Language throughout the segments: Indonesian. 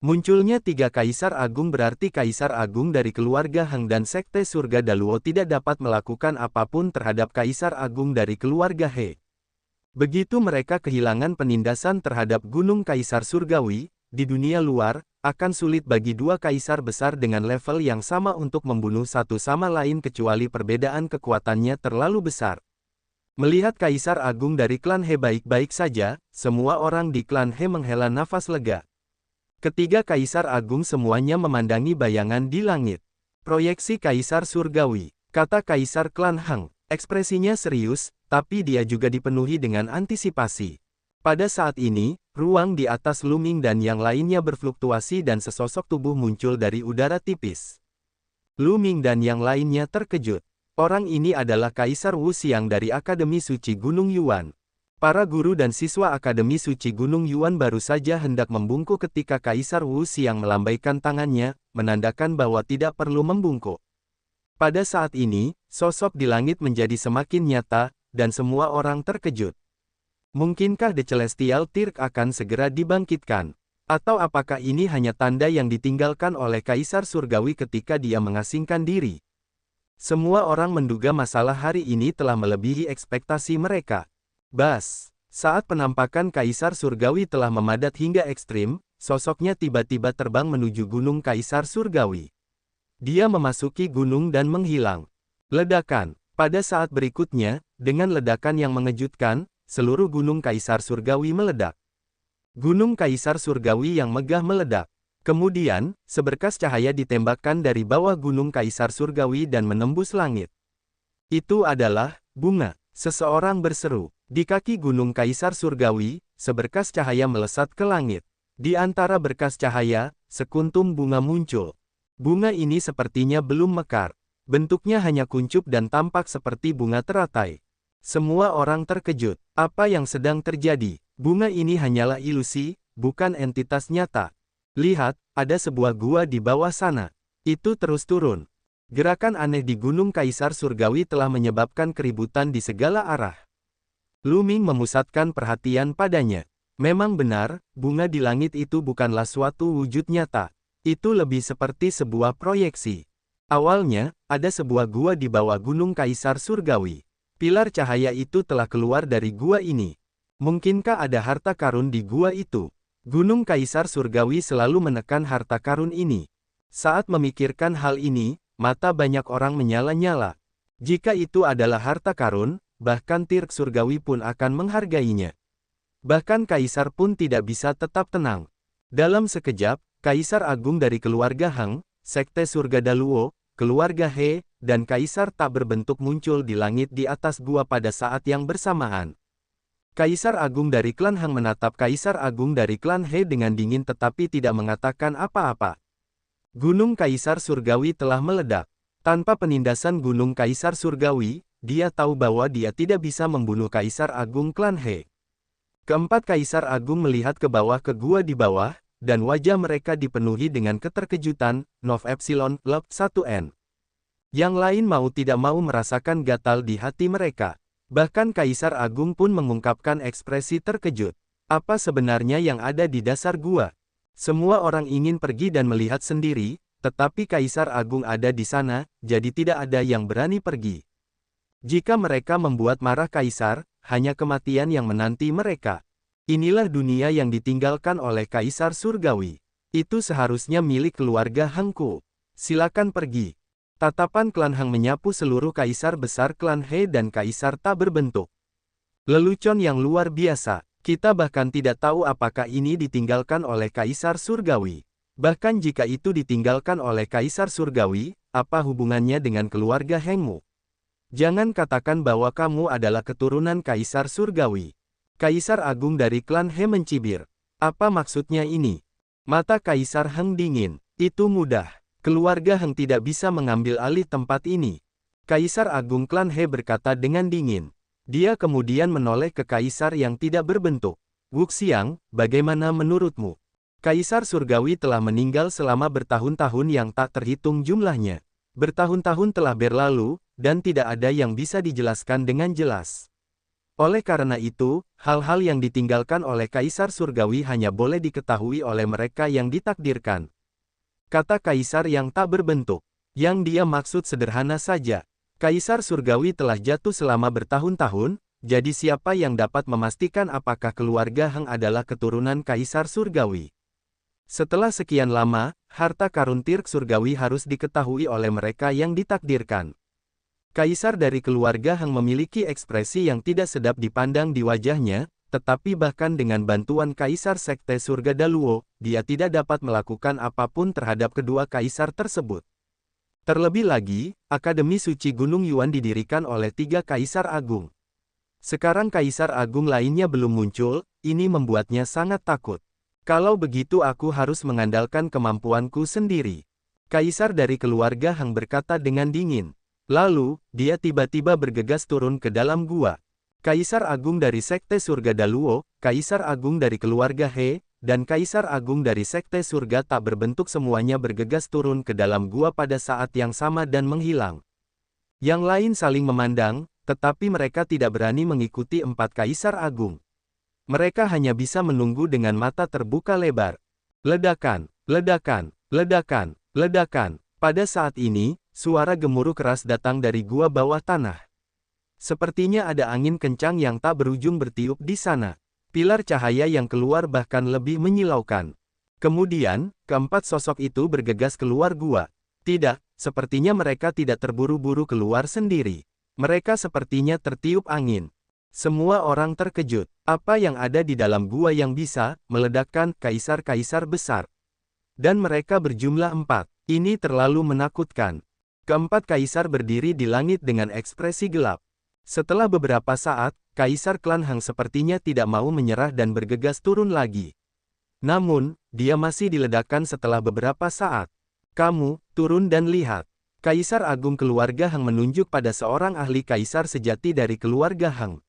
Munculnya tiga kaisar agung berarti kaisar agung dari keluarga Hang dan Sekte Surga Daluo tidak dapat melakukan apapun terhadap kaisar agung dari keluarga He. Begitu mereka kehilangan penindasan terhadap Gunung Kaisar Surgawi, di dunia luar, akan sulit bagi dua kaisar besar dengan level yang sama untuk membunuh satu sama lain kecuali perbedaan kekuatannya terlalu besar. Melihat kaisar agung dari klan He baik-baik saja, semua orang di klan He menghela nafas lega. Ketiga kaisar agung semuanya memandangi bayangan di langit. Proyeksi kaisar surgawi, kata kaisar klan Hang. Ekspresinya serius, tapi dia juga dipenuhi dengan antisipasi. Pada saat ini, ruang di atas Lu Ming dan yang lainnya berfluktuasi dan sesosok tubuh muncul dari udara tipis. Lu Ming dan yang lainnya terkejut. Orang ini adalah Kaisar Wu Xiang dari Akademi Suci Gunung Yuan. Para guru dan siswa Akademi Suci Gunung Yuan baru saja hendak membungkuk ketika Kaisar Wu Xiang melambaikan tangannya, menandakan bahwa tidak perlu membungkuk. Pada saat ini, sosok di langit menjadi semakin nyata, dan semua orang terkejut. Mungkinkah The Celestial Tirk akan segera dibangkitkan? Atau apakah ini hanya tanda yang ditinggalkan oleh Kaisar Surgawi ketika dia mengasingkan diri? Semua orang menduga masalah hari ini telah melebihi ekspektasi mereka. Bas, saat penampakan Kaisar Surgawi telah memadat hingga ekstrim, sosoknya tiba-tiba terbang menuju Gunung Kaisar Surgawi. Dia memasuki gunung dan menghilang. Ledakan. Pada saat berikutnya, dengan ledakan yang mengejutkan, seluruh Gunung Kaisar Surgawi meledak. Gunung Kaisar Surgawi yang megah meledak. Kemudian, seberkas cahaya ditembakkan dari bawah Gunung Kaisar Surgawi dan menembus langit. Itu adalah bunga. Seseorang berseru. Di kaki Gunung Kaisar Surgawi, seberkas cahaya melesat ke langit. Di antara berkas cahaya, sekuntum bunga muncul. Bunga ini sepertinya belum mekar. Bentuknya hanya kuncup dan tampak seperti bunga teratai. Semua orang terkejut. Apa yang sedang terjadi? Bunga ini hanyalah ilusi, bukan entitas nyata. Lihat, ada sebuah gua di bawah sana. Itu terus turun. Gerakan aneh di Gunung Kaisar Surgawi telah menyebabkan keributan di segala arah. Lu Ming memusatkan perhatian padanya. Memang benar, bunga di langit itu bukanlah suatu wujud nyata. Itu lebih seperti sebuah proyeksi. Awalnya, ada sebuah gua di bawah Gunung Kaisar Surgawi. Pilar cahaya itu telah keluar dari gua ini. Mungkinkah ada harta karun di gua itu? Gunung Kaisar Surgawi selalu menekan harta karun ini. Saat memikirkan hal ini, mata banyak orang menyala-nyala. Jika itu adalah harta karun, bahkan Tirk Surgawi pun akan menghargainya. Bahkan Kaisar pun tidak bisa tetap tenang. Dalam sekejap, Kaisar Agung dari keluarga Hang, Sekte Surga Daluo, keluarga He, dan Kaisar tak berbentuk muncul di langit di atas gua pada saat yang bersamaan. Kaisar Agung dari klan Hang menatap Kaisar Agung dari klan He dengan dingin tetapi tidak mengatakan apa-apa. Gunung Kaisar Surgawi telah meledak. Tanpa penindasan Gunung Kaisar Surgawi, dia tahu bahwa dia tidak bisa membunuh Kaisar Agung klan He. Keempat Kaisar Agung melihat ke bawah ke gua di bawah, dan wajah mereka dipenuhi dengan keterkejutan, Nov Epsilon, Lab 1N. Yang lain mau tidak mau merasakan gatal di hati mereka. Bahkan Kaisar Agung pun mengungkapkan ekspresi terkejut. Apa sebenarnya yang ada di dasar gua? Semua orang ingin pergi dan melihat sendiri, tetapi Kaisar Agung ada di sana, jadi tidak ada yang berani pergi. Jika mereka membuat marah Kaisar, hanya kematian yang menanti mereka. Inilah dunia yang ditinggalkan oleh Kaisar Surgawi. Itu seharusnya milik keluarga Hangku. Silakan pergi. Tatapan klan Hang menyapu seluruh kaisar besar klan He dan kaisar tak berbentuk. Lelucon yang luar biasa. Kita bahkan tidak tahu apakah ini ditinggalkan oleh Kaisar Surgawi. Bahkan jika itu ditinggalkan oleh Kaisar Surgawi, apa hubungannya dengan keluarga Hengmu? Jangan katakan bahwa kamu adalah keturunan Kaisar Surgawi. Kaisar Agung dari klan He mencibir. Apa maksudnya ini? Mata Kaisar Heng dingin. Itu mudah. Keluarga Heng tidak bisa mengambil alih tempat ini. Kaisar Agung klan He berkata dengan dingin. Dia kemudian menoleh ke Kaisar yang tidak berbentuk. Wu Xiang, bagaimana menurutmu? Kaisar Surgawi telah meninggal selama bertahun-tahun yang tak terhitung jumlahnya. Bertahun-tahun telah berlalu, dan tidak ada yang bisa dijelaskan dengan jelas. Oleh karena itu, hal-hal yang ditinggalkan oleh Kaisar Surgawi hanya boleh diketahui oleh mereka yang ditakdirkan. Kata Kaisar yang tak berbentuk. Yang dia maksud sederhana saja. Kaisar Surgawi telah jatuh selama bertahun-tahun, jadi siapa yang dapat memastikan apakah keluarga Hang adalah keturunan Kaisar Surgawi? Setelah sekian lama, harta karun Tirk Surgawi harus diketahui oleh mereka yang ditakdirkan. Kaisar dari keluarga Hang memiliki ekspresi yang tidak sedap dipandang di wajahnya, tetapi bahkan dengan bantuan Kaisar Sekte Surga Daluo, dia tidak dapat melakukan apapun terhadap kedua kaisar tersebut. Terlebih lagi, Akademi Suci Gunung Yuan didirikan oleh 3 Kaisar Agung. Sekarang Kaisar Agung lainnya belum muncul, ini membuatnya sangat takut. Kalau begitu aku harus mengandalkan kemampuanku sendiri. Kaisar dari keluarga Hang berkata dengan dingin. Lalu, dia tiba-tiba bergegas turun ke dalam gua. Kaisar Agung dari Sekte Surga Daluo, Kaisar Agung dari keluarga He, dan Kaisar Agung dari Sekte Surga tak berbentuk semuanya bergegas turun ke dalam gua pada saat yang sama dan menghilang. Yang lain saling memandang, tetapi mereka tidak berani mengikuti 4 Kaisar Agung. Mereka hanya bisa menunggu dengan mata terbuka lebar. Ledakan, ledakan, ledakan, ledakan. Pada saat ini, suara gemuruh keras datang dari gua bawah tanah. Sepertinya ada angin kencang yang tak berujung bertiup di sana. Pilar cahaya yang keluar bahkan lebih menyilaukan. Kemudian, keempat sosok itu bergegas keluar gua. Tidak, sepertinya mereka tidak terburu-buru keluar sendiri. Mereka sepertinya tertiup angin. Semua orang terkejut. Apa yang ada di dalam gua yang bisa meledakkan kaisar-kaisar besar? Dan mereka berjumlah 4. Ini terlalu menakutkan. Keempat kaisar berdiri di langit dengan ekspresi gelap. Setelah beberapa saat, Kaisar klan Hang sepertinya tidak mau menyerah dan bergegas turun lagi. Namun, dia masih diledakkan setelah beberapa saat. Kamu, turun dan lihat. Kaisar Agung keluarga Hang menunjuk pada seorang ahli kaisar sejati dari keluarga Hang.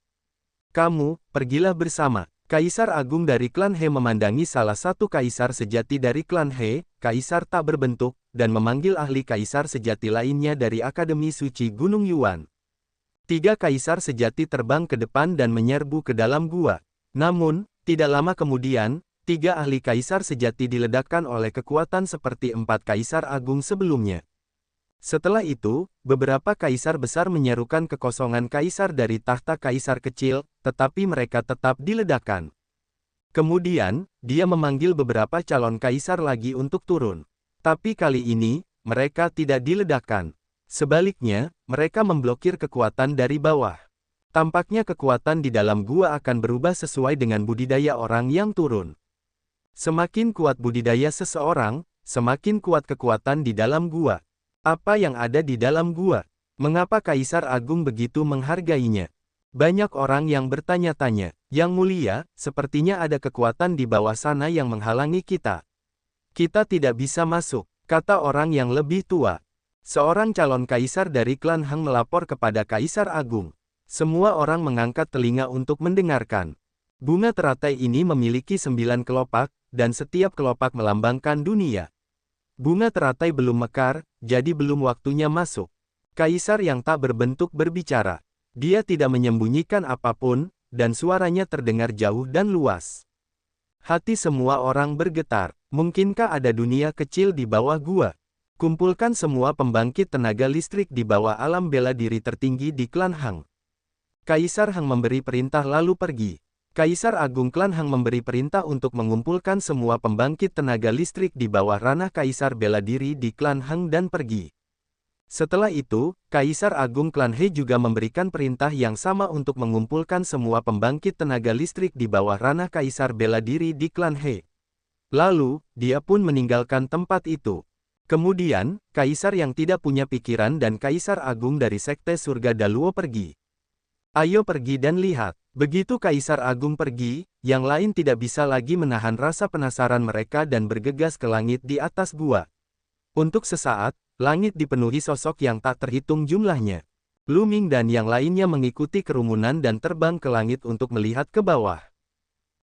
Kamu, pergilah bersama. Kaisar Agung dari klan He memandangi salah satu kaisar sejati dari klan He, kaisar tak berbentuk, dan memanggil ahli kaisar sejati lainnya dari Akademi Suci Gunung Yuan. 3 kaisar sejati terbang ke depan dan menyerbu ke dalam gua. Namun, tidak lama kemudian, 3 ahli kaisar sejati diledakkan oleh kekuatan seperti 4 kaisar agung sebelumnya. Setelah itu, beberapa kaisar besar menyerukan kekosongan kaisar dari tahta kaisar kecil, tetapi mereka tetap diledakkan. Kemudian, dia memanggil beberapa calon kaisar lagi untuk turun. Tapi kali ini, mereka tidak diledakkan. Sebaliknya, mereka memblokir kekuatan dari bawah. Tampaknya kekuatan di dalam gua akan berubah sesuai dengan budidaya orang yang turun. Semakin kuat budidaya seseorang, semakin kuat kekuatan di dalam gua. Apa yang ada di dalam gua? Mengapa Kaisar Agung begitu menghargainya? Banyak orang yang bertanya-tanya. Yang mulia, sepertinya ada kekuatan di bawah sana yang menghalangi kita. Kita tidak bisa masuk, kata orang yang lebih tua. Seorang calon kaisar dari klan Hang melapor kepada Kaisar Agung. Semua orang mengangkat telinga untuk mendengarkan. Bunga teratai ini memiliki 9 kelopak, dan setiap kelopak melambangkan dunia. Bunga teratai belum mekar, jadi belum waktunya masuk. Kaisar yang tak berbentuk berbicara. Dia tidak menyembunyikan apapun, dan suaranya terdengar jauh dan luas. Hati semua orang bergetar. Mungkinkah ada dunia kecil di bawah gua? Kumpulkan semua pembangkit tenaga listrik di bawah alam bela diri tertinggi di klan Hang. Kaisar Hang memberi perintah lalu pergi. Kaisar Agung klan Hang memberi perintah untuk mengumpulkan semua pembangkit tenaga listrik di bawah ranah Kaisar bela diri di klan Hang dan pergi. Setelah itu, Kaisar Agung klan He juga memberikan perintah yang sama untuk mengumpulkan semua pembangkit tenaga listrik di bawah ranah Kaisar bela diri di klan He. Lalu, dia pun meninggalkan tempat itu. Kemudian, Kaisar yang tidak punya pikiran dan Kaisar Agung dari Sekte Surga Daluo pergi. Ayo pergi dan lihat. Begitu Kaisar Agung pergi, yang lain tidak bisa lagi menahan rasa penasaran mereka dan bergegas ke langit di atas gua. Untuk sesaat, langit dipenuhi sosok yang tak terhitung jumlahnya. Lu Ming dan yang lainnya mengikuti kerumunan dan terbang ke langit untuk melihat ke bawah.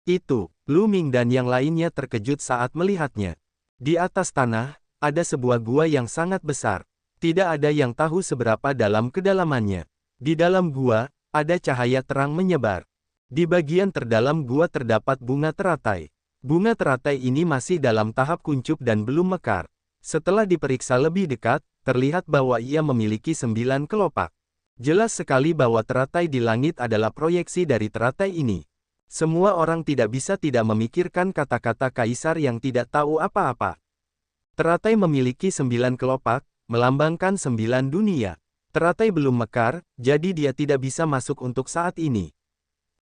Itu, Lu Ming dan yang lainnya terkejut saat melihatnya. Di atas tanah, ada sebuah gua yang sangat besar. Tidak ada yang tahu seberapa dalam kedalamannya. Di dalam gua, Ada cahaya terang menyebar. Di bagian terdalam gua terdapat bunga teratai. Bunga teratai ini masih dalam tahap kuncup dan belum mekar. Setelah diperiksa lebih dekat, terlihat bahwa ia memiliki 9 kelopak. Jelas sekali bahwa teratai di langit adalah proyeksi dari teratai ini. Semua orang tidak bisa tidak memikirkan kata-kata kaisar yang tidak tahu apa-apa. Teratai memiliki 9 kelopak, melambangkan 9 dunia. Teratai belum mekar, jadi dia tidak bisa masuk untuk saat ini.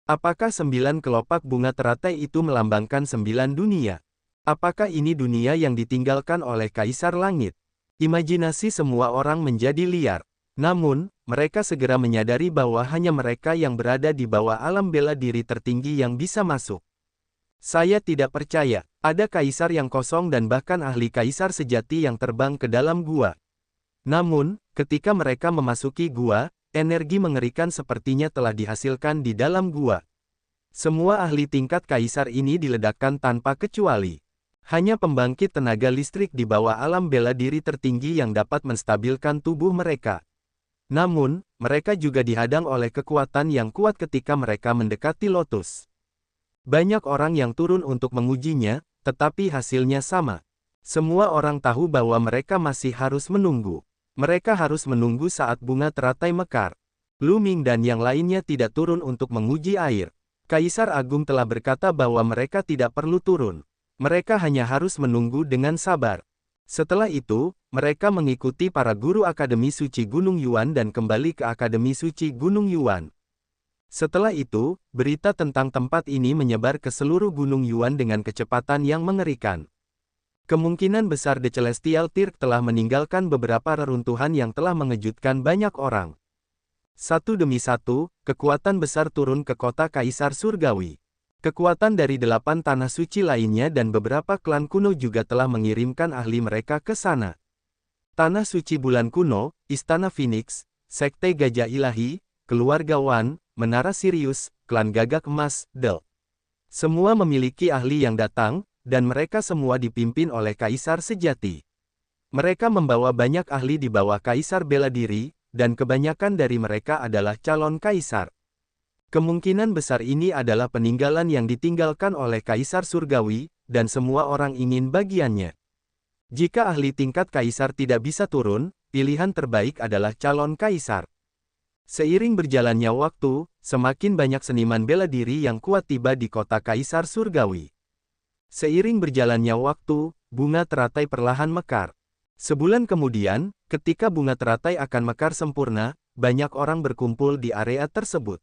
Apakah 9 kelopak bunga teratai itu melambangkan 9 dunia? Apakah ini dunia yang ditinggalkan oleh Kaisar Langit? Imajinasi semua orang menjadi liar. Namun, mereka segera menyadari bahwa hanya mereka yang berada di bawah alam bela diri tertinggi yang bisa masuk. Saya tidak percaya, ada kaisar yang kosong dan bahkan ahli kaisar sejati yang terbang ke dalam gua. Namun, ketika mereka memasuki gua, energi mengerikan sepertinya telah dihasilkan di dalam gua. Semua ahli tingkat kaisar ini diledakkan tanpa kecuali. Hanya pembangkit tenaga listrik di bawah alam bela diri tertinggi yang dapat menstabilkan tubuh mereka. Namun, mereka juga dihadang oleh kekuatan yang kuat ketika mereka mendekati Lotus. Banyak orang yang turun untuk mengujinya, tetapi hasilnya sama. Semua orang tahu bahwa mereka masih harus menunggu. Mereka harus menunggu saat bunga teratai mekar. Lu Ming dan yang lainnya tidak turun untuk menguji air. Kaisar Agung telah berkata bahwa mereka tidak perlu turun. Mereka hanya harus menunggu dengan sabar. Setelah itu, mereka mengikuti para guru Akademi Suci Gunung Yuan dan kembali ke Akademi Suci Gunung Yuan. Setelah itu, berita tentang tempat ini menyebar ke seluruh Gunung Yuan dengan kecepatan yang mengerikan. Kemungkinan besar The Celestial Tirk telah meninggalkan beberapa reruntuhan yang telah mengejutkan banyak orang. Satu demi satu, kekuatan besar turun ke kota Kaisar Surgawi. Kekuatan dari 8 tanah suci lainnya dan beberapa klan kuno juga telah mengirimkan ahli mereka ke sana. Tanah Suci Bulan Kuno, Istana Phoenix, Sekte Gajah Ilahi, Keluarga Wan, Menara Sirius, Klan Gagak Emas, Del. Semua memiliki ahli yang datang, dan mereka semua dipimpin oleh Kaisar Sejati. Mereka membawa banyak ahli di bawah Kaisar Bela Diri, dan kebanyakan dari mereka adalah calon kaisar. Kemungkinan besar ini adalah peninggalan yang ditinggalkan oleh Kaisar Surgawi, dan semua orang ingin bagiannya. Jika ahli tingkat kaisar tidak bisa turun, pilihan terbaik adalah calon kaisar. Seiring berjalannya waktu, semakin banyak seniman bela diri yang kuat tiba di kota Kaisar Surgawi. Seiring berjalannya waktu, bunga teratai perlahan mekar. Sebulan kemudian, ketika bunga teratai akan mekar sempurna, banyak orang berkumpul di area tersebut.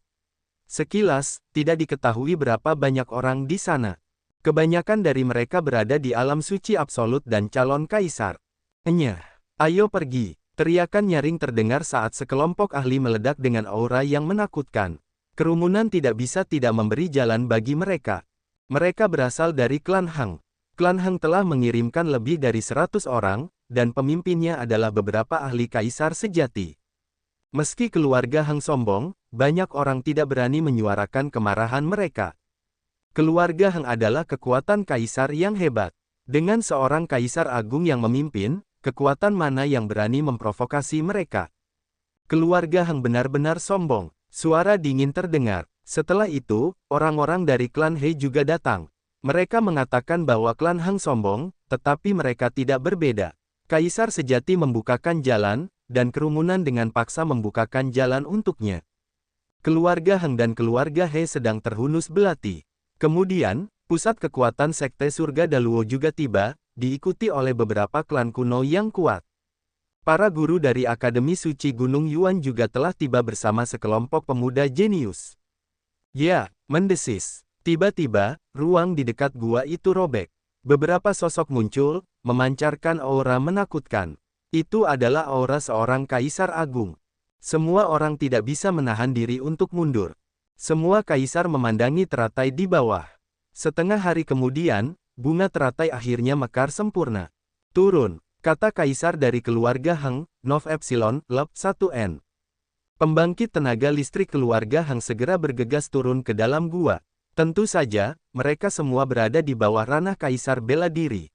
Sekilas, tidak diketahui berapa banyak orang di sana. Kebanyakan dari mereka berada di alam suci absolut dan calon kaisar. Enyah, ayo pergi. Teriakan nyaring terdengar saat sekelompok ahli meledak dengan aura yang menakutkan. Kerumunan tidak bisa tidak memberi jalan bagi mereka. Mereka berasal dari klan Hang. Klan Hang telah mengirimkan lebih dari 100 orang, dan pemimpinnya adalah beberapa ahli kaisar sejati. Meski keluarga Hang sombong, banyak orang tidak berani menyuarakan kemarahan mereka. Keluarga Hang adalah kekuatan kaisar yang hebat. Dengan seorang kaisar agung yang memimpin, kekuatan mana yang berani memprovokasi mereka? Keluarga Hang benar-benar sombong. Suara dingin terdengar. Setelah itu, orang-orang dari klan He juga datang. Mereka mengatakan bahwa klan Hang sombong, tetapi mereka tidak berbeda. Kaisar sejati membukakan jalan, dan kerumunan dengan paksa membukakan jalan untuknya. Keluarga Hang dan keluarga He sedang terhunus belati. Kemudian, pusat kekuatan Sekte Surga Daluo juga tiba, diikuti oleh beberapa klan kuno yang kuat. Para guru dari Akademi Suci Gunung Yuan juga telah tiba bersama sekelompok pemuda jenius. Ya, mendesis. Tiba-tiba, ruang di dekat gua itu robek. Beberapa sosok muncul, memancarkan aura menakutkan. Itu adalah aura seorang kaisar agung. Semua orang tidak bisa menahan diri untuk mundur. Semua kaisar memandangi teratai di bawah. Setengah hari kemudian, bunga teratai akhirnya mekar sempurna. Turun, kata kaisar dari keluarga Hang, Nov Epsilon, Lab 1N. Pembangkit tenaga listrik keluarga Hang segera bergegas turun ke dalam gua. Tentu saja, mereka semua berada di bawah ranah kaisar bela diri.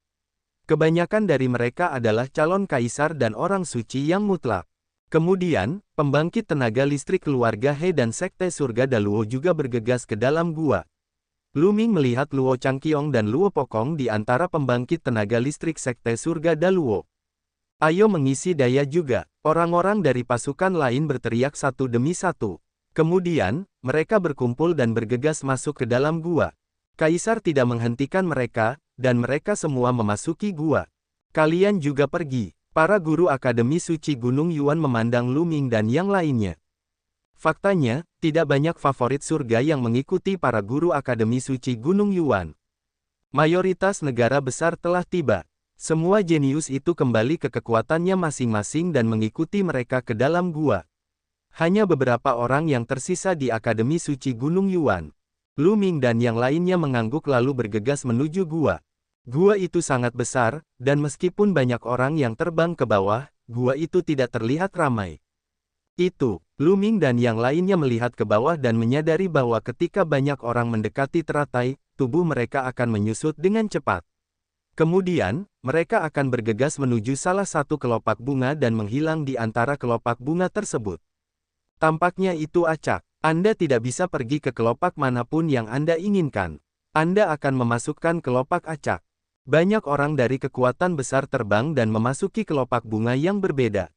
Kebanyakan dari mereka adalah calon kaisar dan orang suci yang mutlak. Kemudian, pembangkit tenaga listrik keluarga He dan Sekte Surga Daluo juga bergegas ke dalam gua. Lu Ming melihat Luo Changqiong dan Luo Pokong di antara pembangkit tenaga listrik Sekte Surga Daluo. Ayo mengisi daya juga, orang-orang dari pasukan lain berteriak satu demi satu. Kemudian, mereka berkumpul dan bergegas masuk ke dalam gua. Kaisar tidak menghentikan mereka, dan mereka semua memasuki gua. Kalian juga pergi. Para guru Akademi Suci Gunung Yuan memandang Lu Ming dan yang lainnya. Faktanya, tidak banyak favorit surga yang mengikuti para guru Akademi Suci Gunung Yuan. Mayoritas negara besar telah tiba. Semua jenius itu kembali ke kekuatannya masing-masing dan mengikuti mereka ke dalam gua. Hanya beberapa orang yang tersisa di Akademi Suci Gunung Yuan. Lu Ming dan yang lainnya mengangguk lalu bergegas menuju gua. Gua itu sangat besar, dan meskipun banyak orang yang terbang ke bawah, gua itu tidak terlihat ramai. Lu Ming dan yang lainnya melihat ke bawah dan menyadari bahwa ketika banyak orang mendekati teratai, tubuh mereka akan menyusut dengan cepat. Kemudian, mereka akan bergegas menuju salah satu kelopak bunga dan menghilang di antara kelopak bunga tersebut. Tampaknya itu acak. Anda tidak bisa pergi ke kelopak manapun yang Anda inginkan. Anda akan memasukkan kelopak acak. Banyak orang dari kekuatan besar terbang dan memasuki kelopak bunga yang berbeda.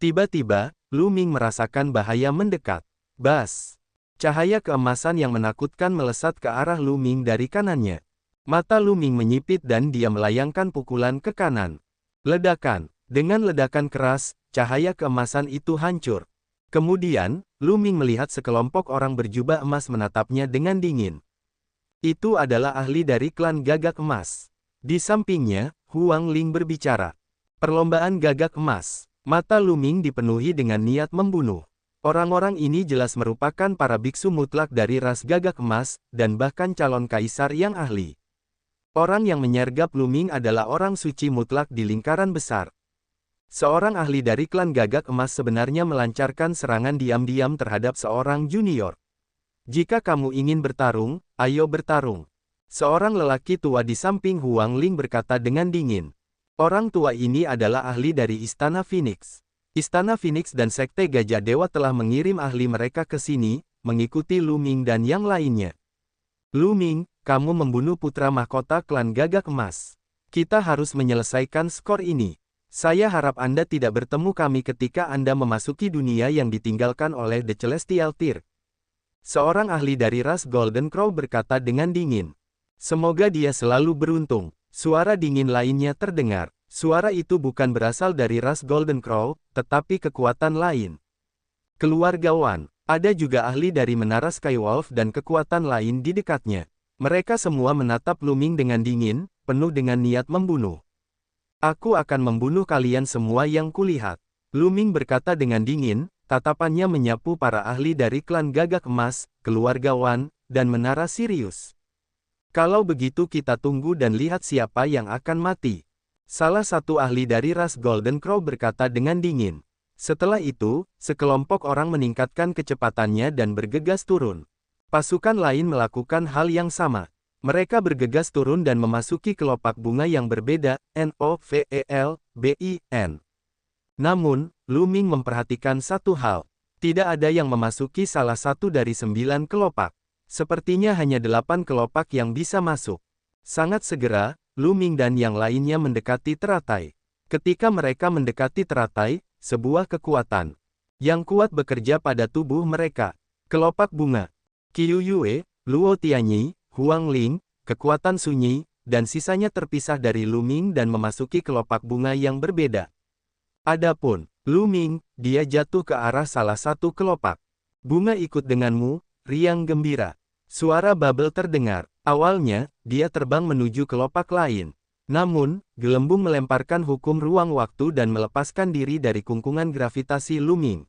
Tiba-tiba, Lu Ming merasakan bahaya mendekat. Bas! Cahaya keemasan yang menakutkan melesat ke arah Lu Ming dari kanannya. Mata Lu Ming menyipit dan dia melayangkan pukulan ke kanan. Ledakan! Dengan ledakan keras, cahaya keemasan itu hancur. Kemudian, Lu Ming melihat sekelompok orang berjubah emas menatapnya dengan dingin. Itu adalah ahli dari klan Gagak Emas. Di sampingnya, Huang Ling berbicara. Perlombaan Gagak Emas. Mata Lu Ming dipenuhi dengan niat membunuh. Orang-orang ini jelas merupakan para biksu mutlak dari ras Gagak Emas, dan bahkan calon kaisar yang ahli. Orang yang menyergap Lu Ming adalah orang suci mutlak di lingkaran besar. Seorang ahli dari klan Gagak Emas sebenarnya melancarkan serangan diam-diam terhadap seorang junior. Jika kamu ingin bertarung, ayo bertarung. Seorang lelaki tua di samping Huang Ling berkata dengan dingin. Orang tua ini adalah ahli dari Istana Phoenix. Istana Phoenix dan Sekte Gajah Dewa telah mengirim ahli mereka ke sini, mengikuti Lu Ming dan yang lainnya. Lu Ming, kamu membunuh putra mahkota klan Gagak Emas. Kita harus menyelesaikan skor ini. Saya harap Anda tidak bertemu kami ketika Anda memasuki dunia yang ditinggalkan oleh The Celestial Tier. Seorang ahli dari ras Golden Crow berkata dengan dingin. Semoga dia selalu beruntung. Suara dingin lainnya terdengar. Suara itu bukan berasal dari ras Golden Crow, tetapi kekuatan lain. Keluarga Wan. Ada juga ahli dari Menara Skywolf dan kekuatan lain di dekatnya. Mereka semua menatap Lu Ming dengan dingin, penuh dengan niat membunuh. Aku akan membunuh kalian semua yang kulihat. Lu Ming berkata dengan dingin, tatapannya menyapu para ahli dari klan Gagak Emas, keluarga Wan, dan Menara Sirius. Kalau begitu kita tunggu dan lihat siapa yang akan mati. Salah satu ahli dari ras Golden Crow berkata dengan dingin. Setelah itu, sekelompok orang meningkatkan kecepatannya dan bergegas turun. Pasukan lain melakukan hal yang sama. Mereka bergegas turun dan memasuki kelopak bunga yang berbeda, NOVELBIN. Namun, Lu Ming memperhatikan satu hal. Tidak ada yang memasuki salah satu dari 9 kelopak. Sepertinya hanya 8 kelopak yang bisa masuk. Sangat segera, Lu Ming dan yang lainnya mendekati teratai. Ketika mereka mendekati teratai, sebuah kekuatan yang kuat bekerja pada tubuh mereka. Kelopak bunga. Qiu Yue, Luo Tianyi, Huang Ling, kekuatan sunyi, dan sisanya terpisah dari Lu Ming dan memasuki kelopak bunga yang berbeda. Adapun Lu Ming, dia jatuh ke arah salah satu kelopak. Bunga ikut denganmu, riang gembira. Suara bubble terdengar. Awalnya, dia terbang menuju kelopak lain. Namun, gelembung melemparkan hukum ruang waktu dan melepaskan diri dari kungkungan gravitasi Lu Ming.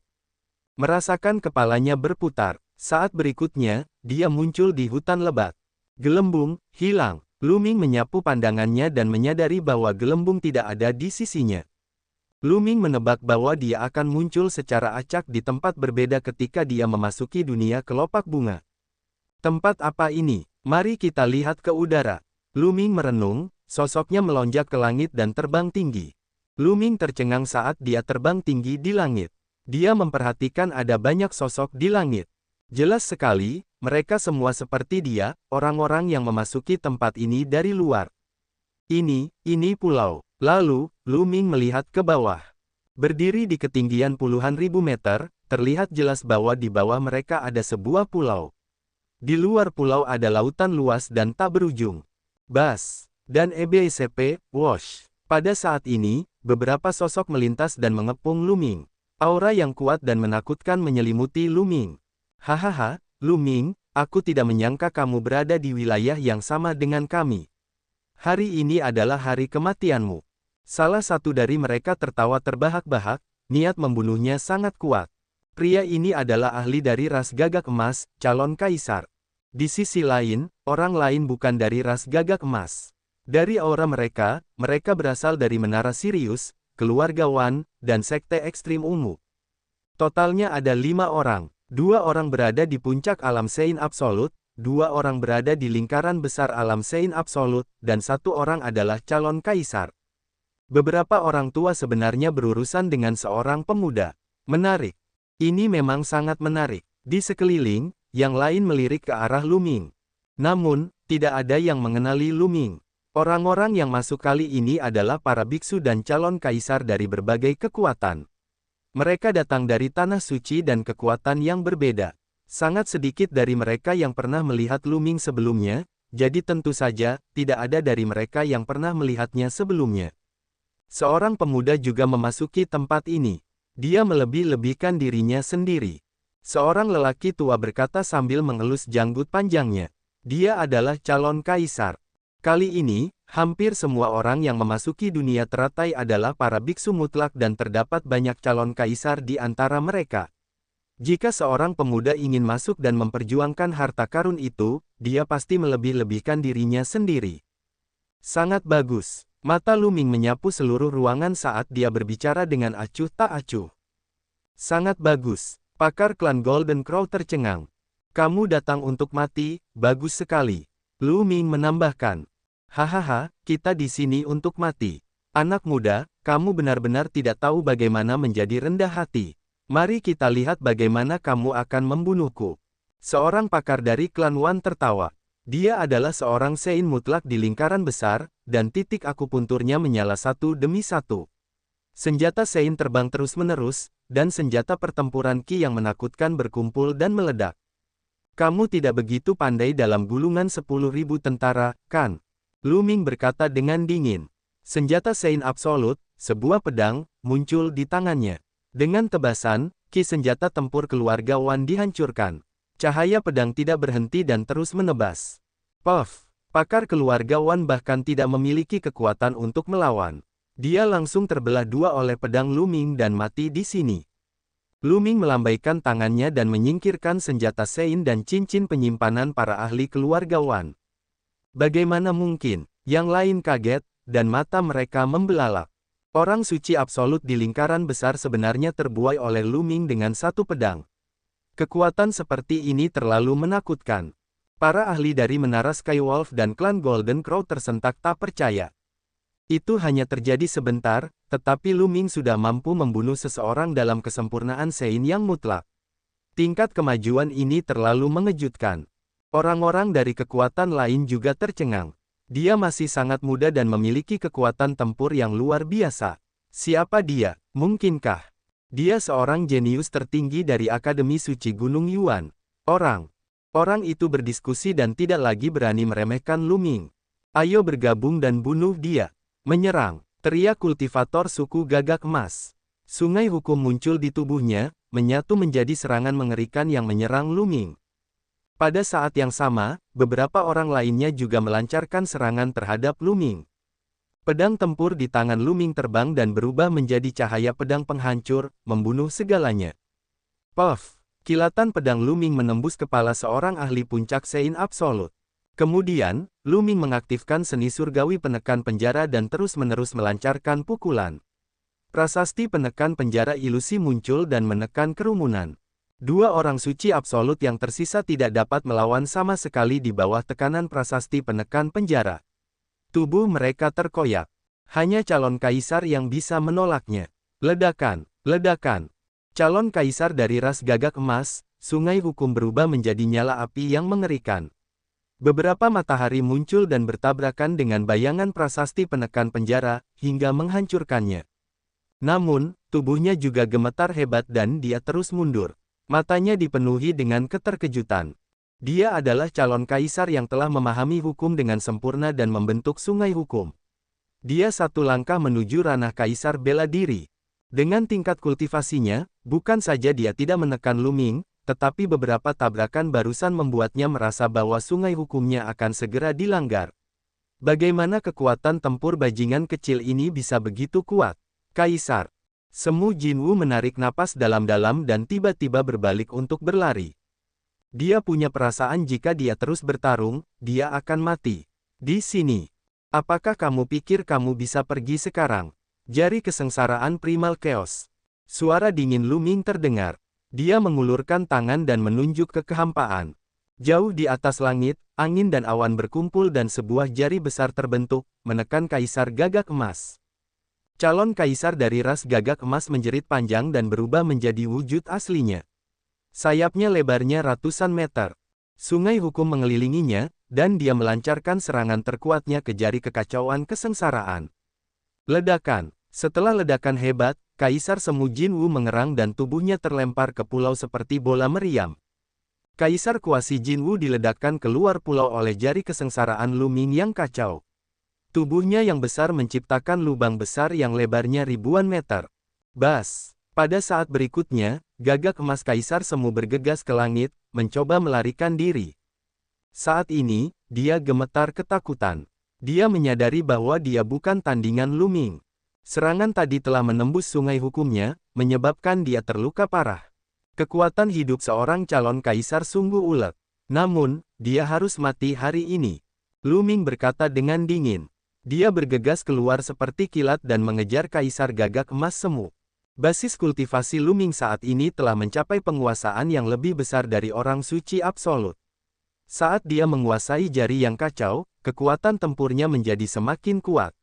Merasakan kepalanya berputar. Saat berikutnya, dia muncul di hutan lebat. Gelembung, hilang. Lu Ming menyapu pandangannya dan menyadari bahwa gelembung tidak ada di sisinya. Lu Ming menebak bahwa dia akan muncul secara acak di tempat berbeda ketika dia memasuki dunia kelopak bunga. Tempat apa ini? Mari kita lihat ke udara. Lu Ming merenung, sosoknya melonjak ke langit dan terbang tinggi. Lu Ming tercengang saat dia terbang tinggi di langit. Dia memperhatikan ada banyak sosok di langit. Jelas sekali, mereka semua seperti dia, orang-orang yang memasuki tempat ini dari luar. Ini pulau. Lalu, Lu Ming melihat ke bawah. Berdiri di ketinggian puluhan ribu meter, terlihat jelas bahwa di bawah mereka ada sebuah pulau. Di luar pulau ada lautan luas dan tak berujung. Bas dan EBCP, Wash. Pada saat ini, beberapa sosok melintas dan mengepung Lu Ming. Aura yang kuat dan menakutkan menyelimuti Lu Ming. Hahaha, Lu Ming, aku tidak menyangka kamu berada di wilayah yang sama dengan kami. Hari ini adalah hari kematianmu. Salah satu dari mereka tertawa terbahak-bahak, niat membunuhnya sangat kuat. Pria ini adalah ahli dari ras gagak emas, calon kaisar. Di sisi lain, orang lain bukan dari ras gagak emas. Dari aura mereka berasal dari Menara Sirius, keluarga Wan, dan Sekte Ekstrim Ungu. Totalnya ada 5 orang. 2 orang berada di puncak alam Sein Absolut, 2 orang berada di lingkaran besar alam Sein Absolut, dan 1 orang adalah calon kaisar. Beberapa orang tua sebenarnya berurusan dengan seorang pemuda. Menarik. Ini memang sangat menarik. Di sekeliling, yang lain melirik ke arah Lu Ming. Namun, tidak ada yang mengenali Lu Ming. Orang-orang yang masuk kali ini adalah para biksu dan calon kaisar dari berbagai kekuatan. Mereka datang dari tanah suci dan kekuatan yang berbeda. Sangat sedikit dari mereka yang pernah melihat Lu Ming sebelumnya, jadi tentu saja, tidak ada dari mereka yang pernah melihatnya sebelumnya. Seorang pemuda juga memasuki tempat ini. Dia melebih-lebihkan dirinya sendiri. Seorang lelaki tua berkata sambil mengelus janggut panjangnya. Dia adalah calon kaisar. Kali ini, hampir semua orang yang memasuki dunia teratai adalah para biksu mutlak dan terdapat banyak calon kaisar di antara mereka. Jika seorang pemuda ingin masuk dan memperjuangkan harta karun itu, dia pasti melebih-lebihkan dirinya sendiri. Sangat bagus. Mata Lu Ming menyapu seluruh ruangan saat dia berbicara dengan acuh tak acuh. Sangat bagus. Pakar klan Golden Crow tercengang. Kamu datang untuk mati, bagus sekali. Lu Ming menambahkan. Hahaha, kita di sini untuk mati. Anak muda, kamu benar-benar tidak tahu bagaimana menjadi rendah hati. Mari kita lihat bagaimana kamu akan membunuhku. Seorang pakar dari klan Wan tertawa. Dia adalah seorang Sein mutlak di lingkaran besar, dan titik akupunturnya menyala satu demi satu. Senjata Sein terbang terus-menerus, dan senjata pertempuran Qi yang menakutkan berkumpul dan meledak. Kamu tidak begitu pandai dalam gulungan 10.000 tentara, kan? Lu Ming berkata dengan dingin. Senjata Sein Absolut, sebuah pedang, muncul di tangannya. Dengan tebasan, Qi senjata tempur keluarga Wan dihancurkan. Cahaya pedang tidak berhenti dan terus menebas. Puff! Pakar keluarga Wan bahkan tidak memiliki kekuatan untuk melawan. Dia langsung terbelah dua oleh pedang Lu Ming dan mati di sini. Lu Ming melambaikan tangannya dan menyingkirkan senjata Sein dan cincin penyimpanan para ahli keluarga Wan. Bagaimana mungkin? Yang lain kaget, dan mata mereka membelalak. Orang suci absolut di lingkaran besar sebenarnya terbuai oleh Lu Ming dengan satu pedang. Kekuatan seperti ini terlalu menakutkan. Para ahli dari Menara Skywolf dan klan Golden Crow tersentak tak percaya. Itu hanya terjadi sebentar, tetapi Lu Ming sudah mampu membunuh seseorang dalam kesempurnaan Sein yang mutlak. Tingkat kemajuan ini terlalu mengejutkan. Orang-orang dari kekuatan lain juga tercengang. Dia masih sangat muda dan memiliki kekuatan tempur yang luar biasa. Siapa dia? Mungkinkah dia seorang jenius tertinggi dari Akademi Suci Gunung Yuan? Orang itu berdiskusi dan tidak lagi berani meremehkan Lu Ming. Ayo bergabung dan bunuh dia. Menyerang, teriak kultivator suku gagak emas. Sungai hukum muncul di tubuhnya, menyatu menjadi serangan mengerikan yang menyerang Lu Ming. Pada saat yang sama, beberapa orang lainnya juga melancarkan serangan terhadap Lu Ming. Pedang tempur di tangan Lu Ming terbang dan berubah menjadi cahaya pedang penghancur, membunuh segalanya. Puff! Kilatan pedang Lu Ming menembus kepala seorang ahli puncak Sein Absolut. Kemudian, Lu Ming mengaktifkan seni surgawi penekan penjara dan terus-menerus melancarkan pukulan. Prasasti penekan penjara ilusi muncul dan menekan kerumunan. Dua orang suci absolut yang tersisa tidak dapat melawan sama sekali di bawah tekanan prasasti penekan penjara. Tubuh mereka terkoyak. Hanya calon kaisar yang bisa menolaknya. Ledakan, ledakan. Calon kaisar dari ras gagak emas, sungai hukum berubah menjadi nyala api yang mengerikan. Beberapa matahari muncul dan bertabrakan dengan bayangan prasasti penekan penjara, hingga menghancurkannya. Namun, tubuhnya juga gemetar hebat dan dia terus mundur. Matanya dipenuhi dengan keterkejutan. Dia adalah calon kaisar yang telah memahami hukum dengan sempurna dan membentuk sungai hukum. Dia satu langkah menuju ranah kaisar bela diri. Dengan tingkat kultivasinya, bukan saja dia tidak menekan Lu Ming, tetapi beberapa tabrakan barusan membuatnya merasa bahwa sungai hukumnya akan segera dilanggar. Bagaimana kekuatan tempur bajingan kecil ini bisa begitu kuat? Kaisar. Semu Jinwu menarik napas dalam-dalam dan tiba-tiba berbalik untuk berlari. Dia punya perasaan jika dia terus bertarung, dia akan mati. Di sini. Apakah kamu pikir kamu bisa pergi sekarang? Jari kesengsaraan primal chaos. Suara dingin Lu Ming terdengar. Dia mengulurkan tangan dan menunjuk ke kehampaan. Jauh di atas langit, angin dan awan berkumpul dan sebuah jari besar terbentuk, menekan kaisar gagak emas. Calon kaisar dari ras gagak emas menjerit panjang dan berubah menjadi wujud aslinya. Sayapnya lebarnya ratusan meter. Sungai hukum mengelilinginya, dan dia melancarkan serangan terkuatnya ke jari kekacauan kesengsaraan. Ledakan. Setelah ledakan hebat, Kaisar Semu Jinwu mengerang dan tubuhnya terlempar ke pulau seperti bola meriam. Kaisar Kuasi Jinwu diledakkan keluar pulau oleh jari kesengsaraan Lu Ming yang kacau. Tubuhnya yang besar menciptakan lubang besar yang lebarnya ribuan meter. Bas! Pada saat berikutnya, gagak emas Kaisar Semu bergegas ke langit, mencoba melarikan diri. Saat ini, dia gemetar ketakutan. Dia menyadari bahwa dia bukan tandingan Lu Ming. Serangan tadi telah menembus sungai hukumnya, menyebabkan dia terluka parah. Kekuatan hidup seorang calon kaisar sungguh ulet. Namun, dia harus mati hari ini. Lu Ming berkata dengan dingin. Dia bergegas keluar seperti kilat dan mengejar kaisar gagak emas semu. Basis kultivasi Lu Ming saat ini telah mencapai penguasaan yang lebih besar dari orang suci absolut. Saat dia menguasai jari yang kacau, kekuatan tempurnya menjadi semakin kuat.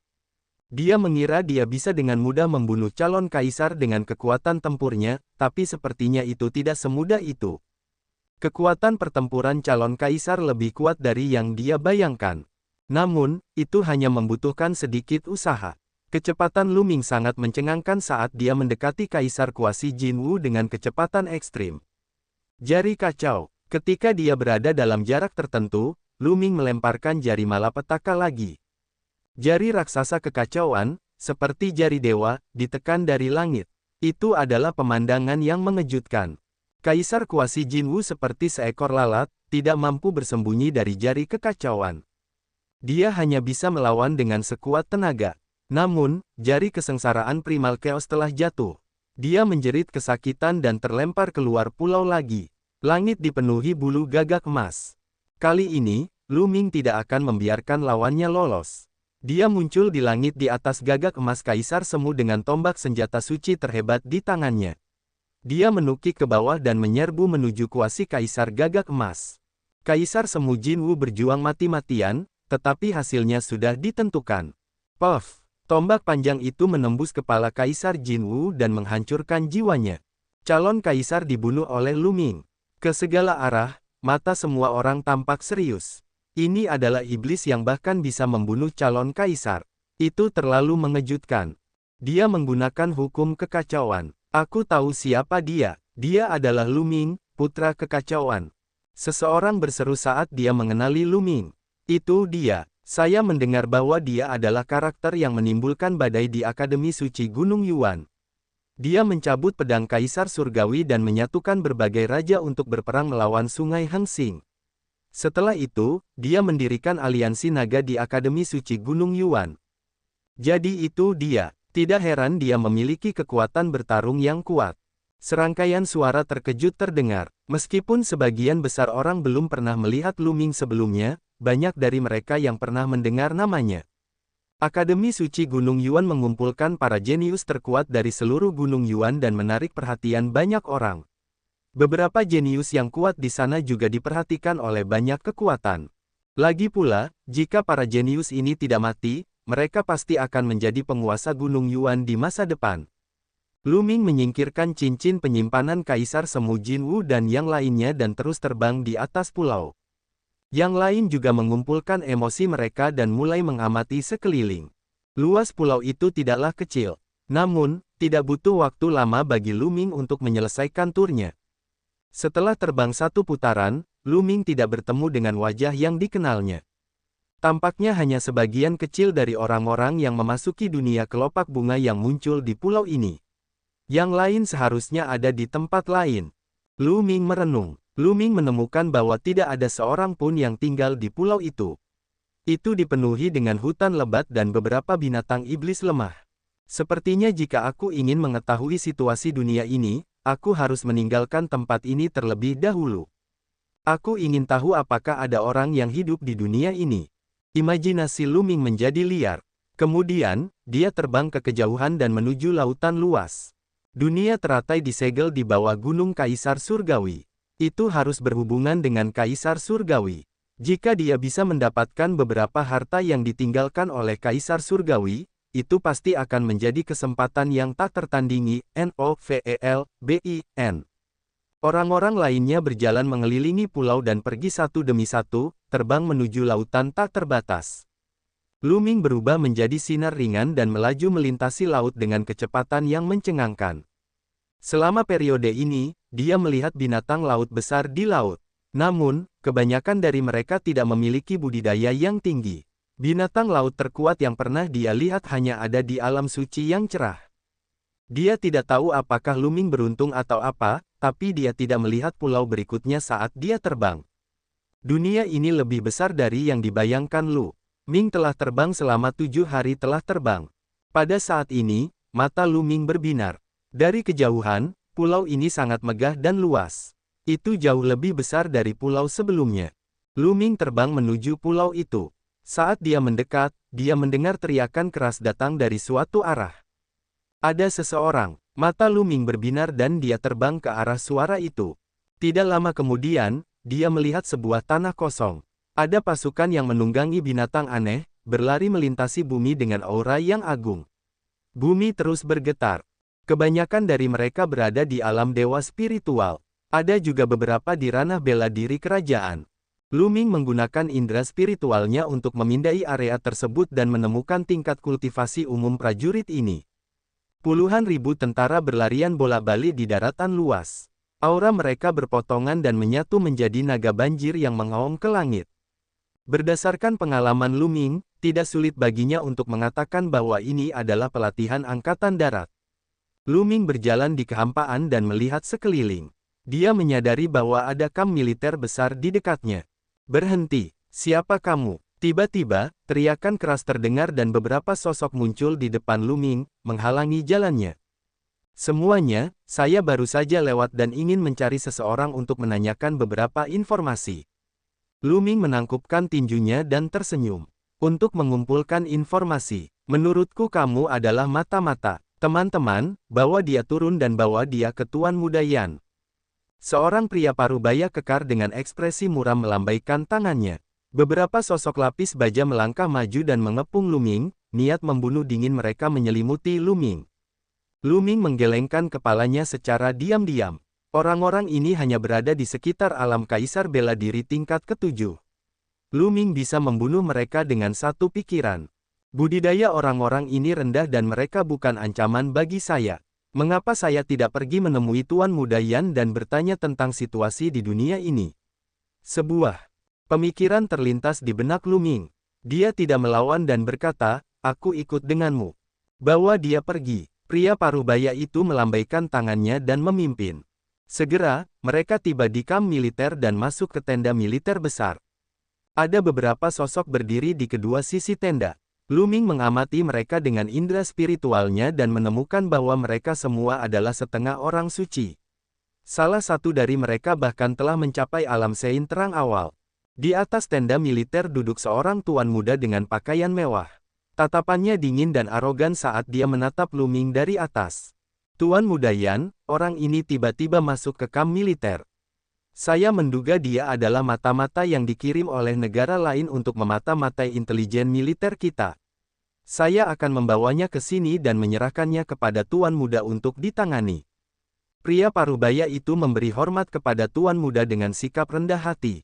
Dia mengira dia bisa dengan mudah membunuh calon kaisar dengan kekuatan tempurnya, tapi sepertinya itu tidak semudah itu. Kekuatan pertempuran calon kaisar lebih kuat dari yang dia bayangkan. Namun, itu hanya membutuhkan sedikit usaha. Kecepatan Lu Ming sangat mencengangkan saat dia mendekati Kaisar Kuasi Jinwu dengan kecepatan ekstrim. Jari kacau. Ketika dia berada dalam jarak tertentu, Lu Ming melemparkan jari malapetaka lagi. Jari raksasa kekacauan, seperti jari dewa, ditekan dari langit. Itu adalah pemandangan yang mengejutkan. Kaisar Kuasi Jinwu seperti seekor lalat, tidak mampu bersembunyi dari jari kekacauan. Dia hanya bisa melawan dengan sekuat tenaga. Namun, jari kesengsaraan primal chaos telah jatuh. Dia menjerit kesakitan dan terlempar keluar pulau lagi. Langit dipenuhi bulu gagak emas. Kali ini, Lu Ming tidak akan membiarkan lawannya lolos. Dia muncul di langit di atas gagak emas Kaisar Semu dengan tombak senjata suci terhebat di tangannya. Dia menukik ke bawah dan menyerbu menuju kuasi Kaisar gagak emas. Kaisar Semu Jinwu berjuang mati-matian, tetapi hasilnya sudah ditentukan. Puff! Tombak panjang itu menembus kepala Kaisar Jinwu dan menghancurkan jiwanya. Calon kaisar dibunuh oleh Lu Ming. Ke segala arah, mata semua orang tampak serius. Ini adalah iblis yang bahkan bisa membunuh calon kaisar. Itu terlalu mengejutkan. Dia menggunakan hukum kekacauan. Aku tahu siapa dia. Dia adalah Lu Ming, putra kekacauan. Seseorang berseru saat dia mengenali Lu Ming. Itu dia. Saya mendengar bahwa dia adalah karakter yang menimbulkan badai di Akademi Suci Gunung Yuan. Dia mencabut pedang Kaisar Surgawi dan menyatukan berbagai raja untuk berperang melawan Sungai Hengsing. Setelah itu, dia mendirikan aliansi naga di Akademi Suci Gunung Yuan. Jadi itu dia. Tidak heran dia memiliki kekuatan bertarung yang kuat. Serangkaian suara terkejut terdengar. Meskipun sebagian besar orang belum pernah melihat Lu Ming sebelumnya, banyak dari mereka yang pernah mendengar namanya. Akademi Suci Gunung Yuan mengumpulkan para jenius terkuat dari seluruh Gunung Yuan dan menarik perhatian banyak orang. Beberapa jenius yang kuat di sana juga diperhatikan oleh banyak kekuatan. Lagi pula, jika para jenius ini tidak mati, mereka pasti akan menjadi penguasa Gunung Yuan di masa depan. Lu Ming menyingkirkan cincin penyimpanan Kaisar Semu Jinwu dan yang lainnya dan terus terbang di atas pulau. Yang lain juga mengumpulkan emosi mereka dan mulai mengamati sekeliling. Luas pulau itu tidaklah kecil. Namun, tidak butuh waktu lama bagi Lu Ming untuk menyelesaikan turnya. Setelah terbang satu putaran, Lu Ming tidak bertemu dengan wajah yang dikenalnya. Tampaknya hanya sebagian kecil dari orang-orang yang memasuki dunia kelopak bunga yang muncul di pulau ini. Yang lain seharusnya ada di tempat lain. Lu Ming merenung. Lu Ming menemukan bahwa tidak ada seorang pun yang tinggal di pulau itu. Itu dipenuhi dengan hutan lebat dan beberapa binatang iblis lemah. Sepertinya jika aku ingin mengetahui situasi dunia ini, aku harus meninggalkan tempat ini terlebih dahulu. Aku ingin tahu apakah ada orang yang hidup di dunia ini. Imajinasi Lu Ming menjadi liar. Kemudian, dia terbang ke kejauhan dan menuju lautan luas. Dunia teratai disegel di bawah gunung Kaisar Surgawi. Itu harus berhubungan dengan Kaisar Surgawi. Jika dia bisa mendapatkan beberapa harta yang ditinggalkan oleh Kaisar Surgawi, itu pasti akan menjadi kesempatan yang tak tertandingi. Novelbin. Orang-orang lainnya berjalan mengelilingi pulau dan pergi satu demi satu, terbang menuju lautan tak terbatas. Lu Ming berubah menjadi sinar ringan dan melaju melintasi laut dengan kecepatan yang mencengangkan. Selama periode ini, dia melihat binatang laut besar di laut. Namun, kebanyakan dari mereka tidak memiliki budidaya yang tinggi. Binatang laut terkuat yang pernah dia lihat hanya ada di alam suci yang cerah. Dia tidak tahu apakah Lu Ming beruntung atau apa, tapi dia tidak melihat pulau berikutnya saat dia terbang. Dunia ini lebih besar dari yang dibayangkan Lu Ming telah terbang selama 7 hari telah terbang. Pada saat ini, mata Lu Ming berbinar. Dari kejauhan, pulau ini sangat megah dan luas. Itu jauh lebih besar dari pulau sebelumnya. Lu Ming terbang menuju pulau itu. Saat dia mendekat, dia mendengar teriakan keras datang dari suatu arah. Ada seseorang. Mata Lu Ming berbinar dan dia terbang ke arah suara itu. Tidak lama kemudian, dia melihat sebuah tanah kosong. Ada pasukan yang menunggangi binatang aneh, berlari melintasi bumi dengan aura yang agung. Bumi terus bergetar. Kebanyakan dari mereka berada di alam dewa spiritual. Ada juga beberapa di ranah bela diri kerajaan. Lu Ming menggunakan indera spiritualnya untuk memindai area tersebut dan menemukan tingkat kultivasi umum prajurit ini. Puluhan ribu tentara berlarian bola-balik di daratan luas. Aura mereka berpotongan dan menyatu menjadi naga banjir yang mengaum ke langit. Berdasarkan pengalaman Lu Ming, tidak sulit baginya untuk mengatakan bahwa ini adalah pelatihan angkatan darat. Lu Ming berjalan di kehampaan dan melihat sekeliling. Dia menyadari bahwa ada kamp militer besar di dekatnya. Berhenti, siapa kamu? Tiba-tiba, teriakan keras terdengar dan beberapa sosok muncul di depan Lu Ming, menghalangi jalannya. Semuanya, saya baru saja lewat dan ingin mencari seseorang untuk menanyakan beberapa informasi. Lu Ming menangkupkan tinjunya dan tersenyum. Untuk mengumpulkan informasi, menurutku kamu adalah mata-mata. Teman-teman, bawa dia turun dan bawa dia ke Tuan Muda Yan. Seorang pria parubaya kekar dengan ekspresi muram melambaikan tangannya. Beberapa sosok lapis baja melangkah maju dan mengepung Lu Ming, niat membunuh dingin mereka menyelimuti Lu Ming. Lu Ming menggelengkan kepalanya secara diam-diam. Orang-orang ini hanya berada di sekitar alam kaisar bela diri tingkat ke-7. Lu Ming bisa membunuh mereka dengan satu pikiran. Budidaya orang-orang ini rendah dan mereka bukan ancaman bagi saya. Mengapa saya tidak pergi menemui Tuan Muda Yan dan bertanya tentang situasi di dunia ini? Sebuah pemikiran terlintas di benak Lu Ming. Dia tidak melawan dan berkata, aku ikut denganmu. Bawa dia pergi. Pria parubaya itu melambaikan tangannya dan memimpin. Segera, mereka tiba di kamp militer dan masuk ke tenda militer besar. Ada beberapa sosok berdiri di kedua sisi tenda. Lu Ming mengamati mereka dengan indera spiritualnya dan menemukan bahwa mereka semua adalah setengah orang suci. Salah satu dari mereka bahkan telah mencapai alam sein terang awal. Di atas tenda militer duduk seorang tuan muda dengan pakaian mewah. Tatapannya dingin dan arogan saat dia menatap Lu Ming dari atas. Tuan Muda Yan, orang ini tiba-tiba masuk ke kamp militer. Saya menduga dia adalah mata-mata yang dikirim oleh negara lain untuk memata-matai intelijen militer kita. Saya akan membawanya ke sini dan menyerahkannya kepada Tuan Muda untuk ditangani. Pria parubaya itu memberi hormat kepada Tuan Muda dengan sikap rendah hati.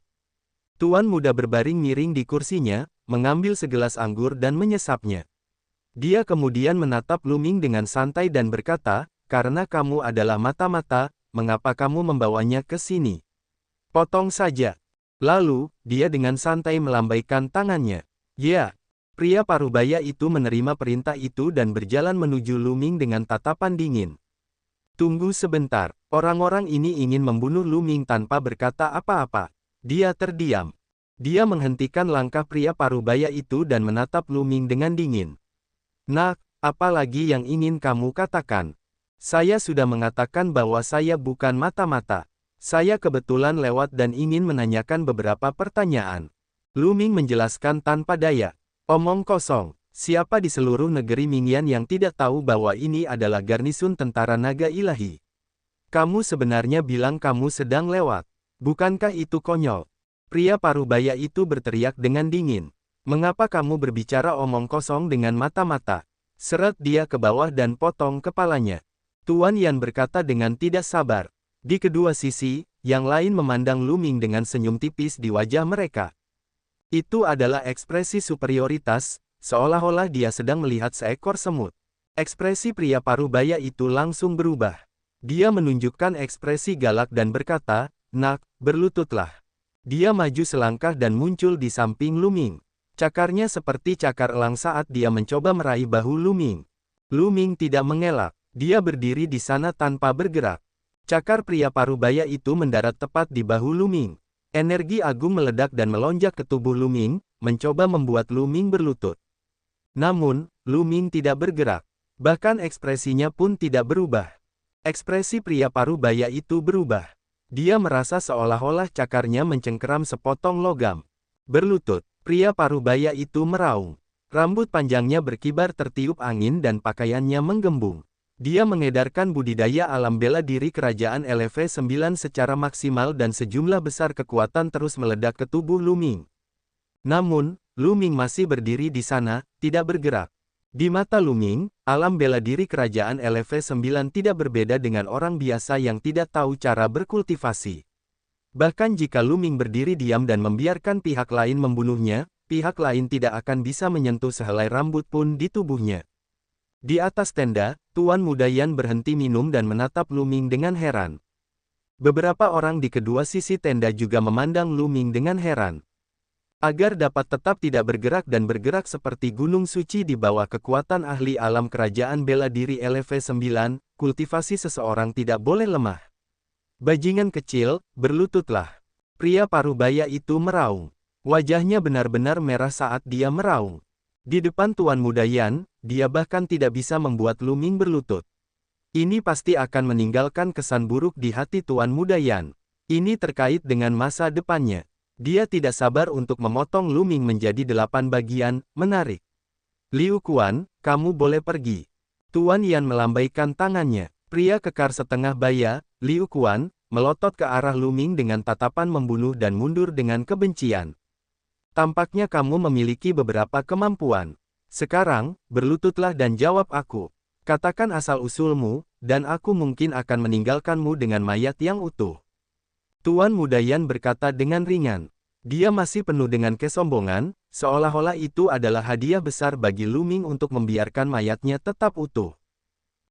Tuan Muda berbaring miring di kursinya, mengambil segelas anggur dan menyesapnya. Dia kemudian menatap Lu Ming dengan santai dan berkata, "Karena kamu adalah mata-mata, mengapa kamu membawanya ke sini? Potong saja." Lalu, dia dengan santai melambaikan tangannya. "Ya." Pria parubaya itu menerima perintah itu dan berjalan menuju Lu Ming dengan tatapan dingin. "Tunggu sebentar, orang-orang ini ingin membunuh Lu Ming tanpa berkata apa-apa." Dia terdiam. Dia menghentikan langkah pria parubaya itu dan menatap Lu Ming dengan dingin. "Nak, apa lagi yang ingin kamu katakan? Saya sudah mengatakan bahwa saya bukan mata-mata. Saya kebetulan lewat dan ingin menanyakan beberapa pertanyaan." Lu Ming menjelaskan tanpa daya. "Omong kosong, siapa di seluruh negeri Mingyan yang tidak tahu bahwa ini adalah garnisun tentara naga ilahi? Kamu sebenarnya bilang kamu sedang lewat. Bukankah itu konyol?" Pria parubaya itu berteriak dengan dingin. "Mengapa kamu berbicara omong kosong dengan mata-mata?" Seret dia ke bawah dan potong kepalanya. Tuan Yan berkata dengan tidak sabar. Di kedua sisi, yang lain memandang Lu Ming dengan senyum tipis di wajah mereka. Itu adalah ekspresi superioritas, seolah-olah dia sedang melihat seekor semut. Ekspresi pria parubaya itu langsung berubah. Dia menunjukkan ekspresi galak dan berkata, "Nak, berlututlah." Dia maju selangkah dan muncul di samping Lu Ming. Cakarnya seperti cakar elang saat dia mencoba meraih bahu Lu Ming. Lu Ming tidak mengelak. Dia berdiri di sana tanpa bergerak. Cakar pria parubaya itu mendarat tepat di bahu Lu Ming. Energi agung meledak dan melonjak ke tubuh Lu Ming, mencoba membuat Lu Ming berlutut. Namun, Lu Ming tidak bergerak. Bahkan ekspresinya pun tidak berubah. Ekspresi pria parubaya itu berubah. Dia merasa seolah-olah cakarnya mencengkeram sepotong logam. "Berlutut." Pria parubaya itu meraung. Rambut panjangnya berkibar tertiup angin dan pakaiannya menggembung. Dia mengedarkan budidaya alam bela diri kerajaan LV9 secara maksimal dan sejumlah besar kekuatan terus meledak ke tubuh Lu Ming. Namun, Lu Ming masih berdiri di sana, tidak bergerak. Di mata Lu Ming, alam bela diri kerajaan LV9 tidak berbeda dengan orang biasa yang tidak tahu cara berkultivasi. Bahkan jika Lu Ming berdiri diam dan membiarkan pihak lain membunuhnya, pihak lain tidak akan bisa menyentuh sehelai rambut pun di tubuhnya. Di atas tenda, Tuan Muda Yan berhenti minum dan menatap Lu Ming dengan heran. Beberapa orang di kedua sisi tenda juga memandang Lu Ming dengan heran. Agar dapat tetap tidak bergerak dan bergerak seperti gunung suci di bawah kekuatan ahli alam kerajaan bela diri LV9, kultivasi seseorang tidak boleh lemah. "Bajingan kecil, berlututlah." Pria parubaya itu meraung. Wajahnya benar-benar merah saat dia meraung. Di depan Tuan Muda Yan, dia bahkan tidak bisa membuat Lu Ming berlutut. Ini pasti akan meninggalkan kesan buruk di hati Tuan Muda Yan. Ini terkait dengan masa depannya. Dia tidak sabar untuk memotong Lu Ming menjadi 8 bagian, menarik. "Liu Quan, kamu boleh pergi." Tuan Yan melambaikan tangannya. Pria kekar setengah baya, Liu Quan, melotot ke arah Lu Ming dengan tatapan membunuh dan mundur dengan kebencian. "Tampaknya kamu memiliki beberapa kemampuan. Sekarang, berlututlah dan jawab aku. Katakan asal-usulmu, dan aku mungkin akan meninggalkanmu dengan mayat yang utuh." Tuan Muda Yan berkata dengan ringan. Dia masih penuh dengan kesombongan, seolah-olah itu adalah hadiah besar bagi Lu Ming untuk membiarkan mayatnya tetap utuh.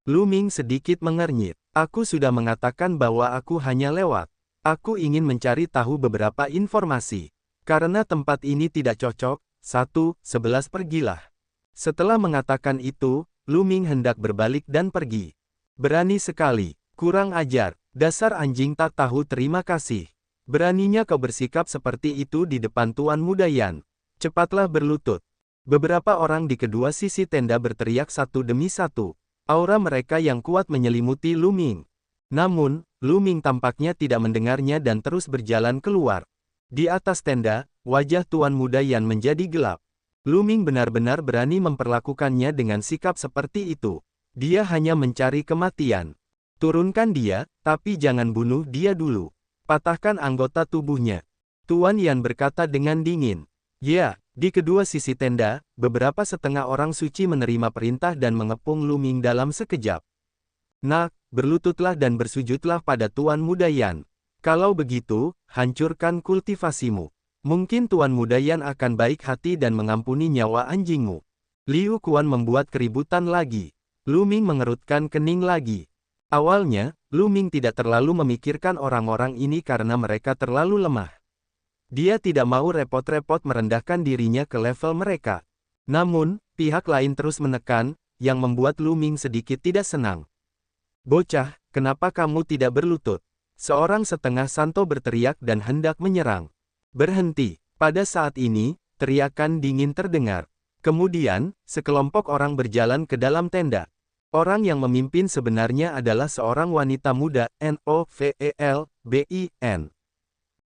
Lu Ming sedikit mengernyit. "Aku sudah mengatakan bahwa aku hanya lewat. Aku ingin mencari tahu beberapa informasi. Karena tempat ini tidak cocok, 11 pergilah." Setelah mengatakan itu, Lu Ming hendak berbalik dan pergi. "Berani sekali. Kurang ajar. Dasar anjing tak tahu terima kasih. Beraninya kau bersikap seperti itu di depan Tuan Muda Yan. Cepatlah berlutut." Beberapa orang di kedua sisi tenda berteriak satu demi satu. Aura mereka yang kuat menyelimuti Lu Ming. Namun, Lu Ming tampaknya tidak mendengarnya dan terus berjalan keluar. Di atas tenda, wajah Tuan Muda Yan menjadi gelap. Lu Ming benar-benar berani memperlakukannya dengan sikap seperti itu. Dia hanya mencari kematian. "Turunkan dia, tapi jangan bunuh dia dulu. Patahkan anggota tubuhnya." Tuan Yan berkata dengan dingin. "Ya, Di kedua sisi tenda, beberapa setengah orang suci menerima perintah dan mengepung Lu Ming dalam sekejap. Nak, berlututlah dan bersujudlah pada Tuan Muda Yan. Kalau begitu, hancurkan kultivasimu. Mungkin Tuan Muda Yan akan baik hati dan mengampuni nyawa anjingmu. Liu Kuan membuat keributan lagi. Lu Ming mengerutkan kening lagi. Awalnya, Lu Ming tidak terlalu memikirkan orang-orang ini karena mereka terlalu lemah. Dia tidak mau repot-repot merendahkan dirinya ke level mereka. Namun, pihak lain terus menekan, yang membuat Lu Ming sedikit tidak senang. Bocah, kenapa kamu tidak berlutut? Seorang setengah santo berteriak dan hendak menyerang. Berhenti. Pada saat ini, teriakan dingin terdengar. Kemudian, sekelompok orang berjalan ke dalam tenda. Orang yang memimpin sebenarnya adalah seorang wanita muda, Novelbin.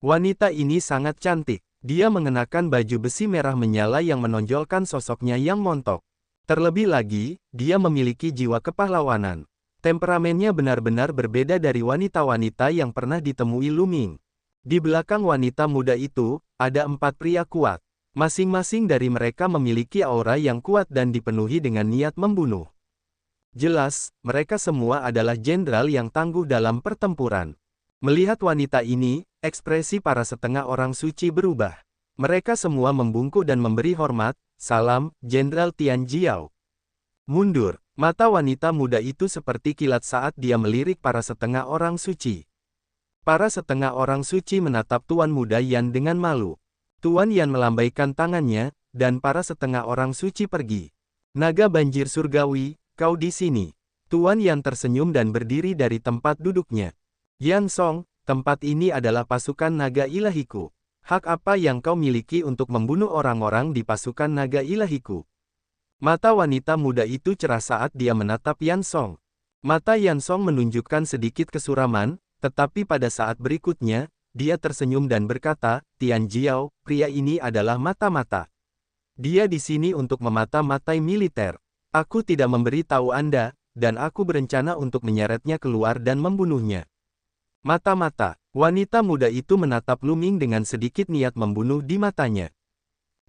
Wanita ini sangat cantik. Dia mengenakan baju besi merah menyala yang menonjolkan sosoknya yang montok. Terlebih lagi, dia memiliki jiwa kepahlawanan. Temperamennya benar-benar berbeda dari wanita-wanita yang pernah ditemui Lu Ming. Di belakang wanita muda itu, ada 4 pria kuat. Masing-masing dari mereka memiliki aura yang kuat dan dipenuhi dengan niat membunuh. Jelas, mereka semua adalah jenderal yang tangguh dalam pertempuran. Melihat wanita ini, ekspresi para setengah orang suci berubah. Mereka semua membungkuk dan memberi hormat. Salam, Jenderal Tian Jiao. Mundur. Mata wanita muda itu seperti kilat saat dia melirik para setengah orang suci. Para setengah orang suci menatap Tuan Muda Yan dengan malu. Tuan Yan melambaikan tangannya, dan para setengah orang suci pergi. Naga banjir surgawi, kau di sini. Tuan Yan tersenyum dan berdiri dari tempat duduknya. Yan Song, tempat ini adalah pasukan naga ilahiku. Hak apa yang kau miliki untuk membunuh orang-orang di pasukan naga ilahiku? Mata wanita muda itu cerah saat dia menatap Yan Song. Mata Yan Song menunjukkan sedikit kesuraman, tetapi pada saat berikutnya, dia tersenyum dan berkata, Tian Jiao, pria ini adalah mata-mata. Dia di sini untuk memata-matai militer. Aku tidak memberi tahu Anda, dan aku berencana untuk menyeretnya keluar dan membunuhnya. Mata-mata, wanita muda itu menatap Lu Ming dengan sedikit niat membunuh di matanya.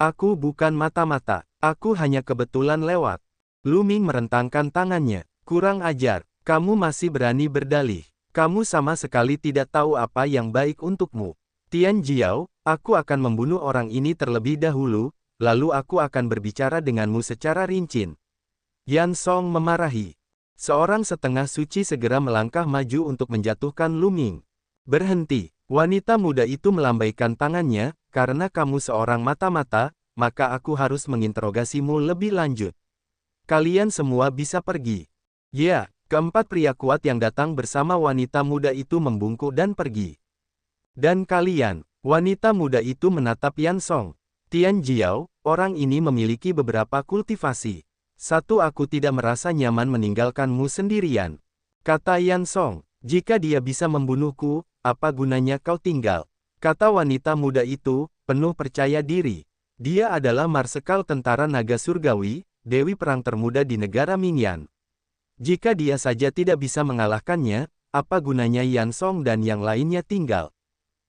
Aku bukan mata-mata, aku hanya kebetulan lewat. Lu Ming merentangkan tangannya. Kurang ajar, kamu masih berani berdalih. Kamu sama sekali tidak tahu apa yang baik untukmu. Tian Jiao, aku akan membunuh orang ini terlebih dahulu, lalu aku akan berbicara denganmu secara rinci. Yan Song memarahi. Seorang setengah suci segera melangkah maju untuk menjatuhkan Lu Ming. Berhenti, wanita muda itu melambaikan tangannya, karena kamu seorang mata-mata, maka aku harus menginterogasimu lebih lanjut. Kalian semua bisa pergi. Ya, keempat pria kuat yang datang bersama wanita muda itu membungkuk dan pergi. Dan kalian, wanita muda itu menatap Yan Song. Tian Jiao, orang ini memiliki beberapa kultivasi. Satu, aku tidak merasa nyaman meninggalkanmu sendirian. Kata Yan Song, jika dia bisa membunuhku, apa gunanya kau tinggal? Kata wanita muda itu, penuh percaya diri. Dia adalah marsekal tentara naga surgawi, dewi perang termuda di negara Mingyan. Jika dia saja tidak bisa mengalahkannya, apa gunanya Yan Song dan yang lainnya tinggal?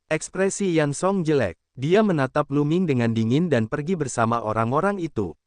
Ekspresi Yan Song jelek. Dia menatap Lu Ming dengan dingin dan pergi bersama orang-orang itu.